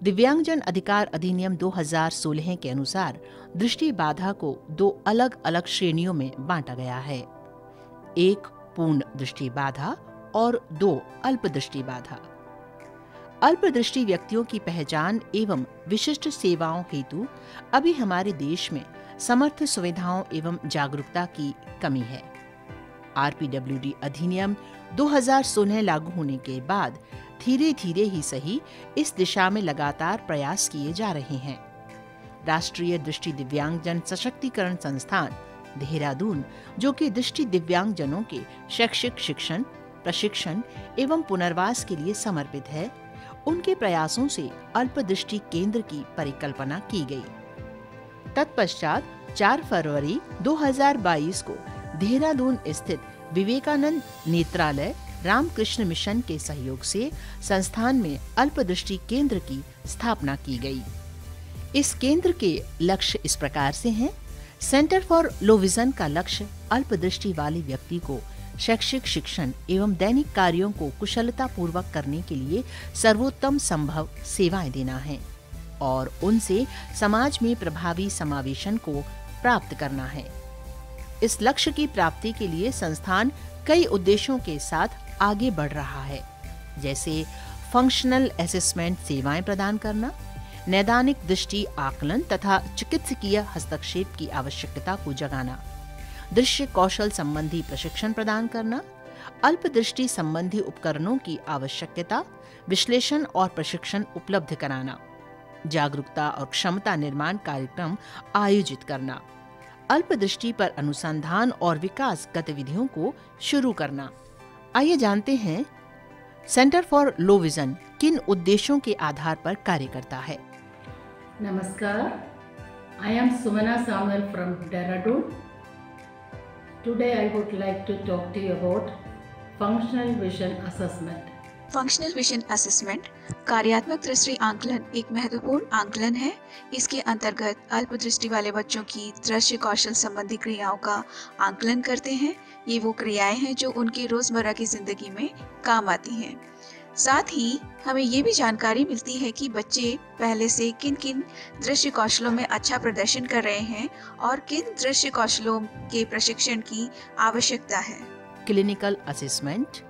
दिव्यांगजन अधिकार अधिनियम 2016 के अनुसार दृष्टि बाधा को 2 अलग अलग श्रेणियों में बांटा गया है। एक पूर्ण दृष्टि बाधा और 2 अल्प दृष्टि बाधा। अल्प दृष्टि व्यक्तियों की पहचान एवं विशिष्ट सेवाओं हेतु अभी हमारे देश में समर्थ सुविधाओं एवं जागरूकता की कमी है। आरपीडब्ल्यूडी अधिनियम 2016 लागू होने के बाद धीरे धीरे ही सही इस दिशा में लगातार प्रयास किए जा रहे हैं। राष्ट्रीय दृष्टि दिव्यांगजन सशक्तिकरण संस्थान देहरादून, जो कि दृष्टि दिव्यांगजनों के शैक्षिक शिक्षण, प्रशिक्षण एवं पुनर्वास के लिए समर्पित है, उनके प्रयासों से अल्प दृष्टि केंद्र की परिकल्पना की गई। तत्पश्चात 4 फरवरी 2022 को देहरादून स्थित विवेकानंद नेत्रालय रामकृष्ण मिशन के सहयोग से संस्थान में अल्पदृष्टि केंद्र की स्थापना की गई। इस केंद्र के लक्ष्य इस प्रकार से हैं। सेंटर फॉर लो विजन का लक्ष्य अल्पदृष्टि वाले व्यक्ति को शैक्षिक शिक्षण एवं दैनिक कार्यों को कुशलता पूर्वक करने के लिए सर्वोत्तम संभव सेवाएं देना है और उनसे समाज में प्रभावी समावेशन को प्राप्त करना है। इस लक्ष्य की प्राप्ति के लिए संस्थान कई उद्देश्यों के साथ आगे बढ़ रहा है, जैसे फंक्शनल असेसमेंट सेवाएं प्रदान करना, नैदानिक दृष्टि आकलन तथा चिकित्सकीय हस्तक्षेप की आवश्यकता को जगाना, दृश्य कौशल संबंधी प्रशिक्षण प्रदान करना, अल्प दृष्टि संबंधी उपकरणों की आवश्यकता, विश्लेषण और प्रशिक्षण उपलब्ध कराना, जागरूकता और क्षमता निर्माण कार्यक्रम आयोजित करना, अल्प दृष्टि पर अनुसंधान और विकास गतिविधियों को शुरू करना। आइए जानते हैं सेंटर फॉर लो विजन किन उद्देश्यों के आधार पर कार्य करता है। Namaskar, I am Sumana Samuel from Dehradun. Today I would like to talk to you about functional vision assessment. Functional vision assessment कार्यात्मक दृष्टि आंकलन एक महत्वपूर्ण आंकलन है। इसके अंतर्गत अल्प दृष्टि वाले बच्चों की दृश्य कौशल संबंधी क्रियाओं का आंकलन करते हैं। ये वो क्रियाएं हैं जो उनकी रोजमर्रा की जिंदगी में काम आती हैं। साथ ही हमें ये भी जानकारी मिलती है कि बच्चे पहले से किन किन दृश्य कौशलों में अच्छा प्रदर्शन कर रहे हैं और किन दृश्य कौशलों के प्रशिक्षण की आवश्यकता है। Clinical assessment.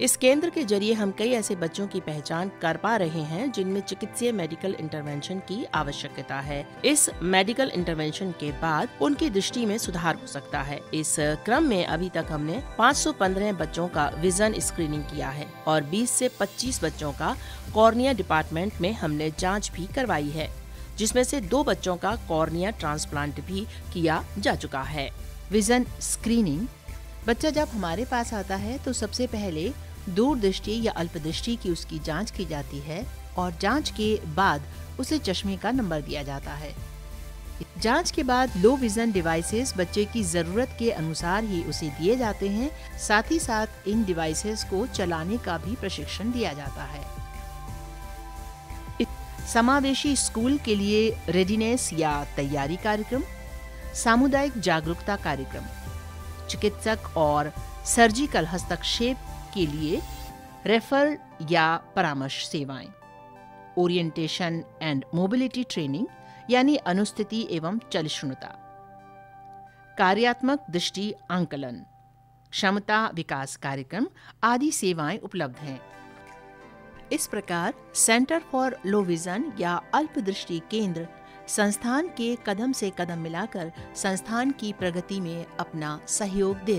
इस केंद्र के जरिए हम कई ऐसे बच्चों की पहचान कर पा रहे हैं जिनमें चिकित्सीय मेडिकल इंटरवेंशन की आवश्यकता है। इस मेडिकल इंटरवेंशन के बाद उनकी दृष्टि में सुधार हो सकता है। इस क्रम में अभी तक हमने 515 बच्चों का विजन स्क्रीनिंग किया है और 20 से 25 बच्चों का कॉर्निया डिपार्टमेंट में हमने जाँच भी करवाई है, जिसमें से 2 बच्चों का कॉर्निया ट्रांसप्लांट भी किया जा चुका है। Vision screening. बच्चा जब हमारे पास आता है तो सबसे पहले दूरदृष्टि या अल्पदृष्टि की उसकी जांच की जाती है और जांच के बाद उसे चश्मे का नंबर दिया जाता है। जांच के बाद लो विजन डिवाइसेस बच्चे की जरूरत के अनुसार ही उसे दिए जाते हैं। साथ ही साथ इन डिवाइसेस को चलाने का भी प्रशिक्षण दिया जाता है। समावेशी स्कूल के लिए रेडीनेस या तैयारी कार्यक्रम, सामुदायिक जागरूकता कार्यक्रम, चिकित्सक और सर्जिकल हस्तक्षेप के लिए रेफर या परामर्श सेवाएं, ओरिएंटेशन एंड मोबिलिटी ट्रेनिंग यानी अनुस्थिति एवं चलिष्णुता, कार्यात्मक दृष्टि आंकलन, क्षमता विकास कार्यक्रम आदि सेवाएं उपलब्ध हैं। इस प्रकार सेंटर फॉर लो विजन या अल्प दृष्टि केंद्र संस्थान के कदम से कदम मिलाकर संस्थान की प्रगति में अपना सहयोग दे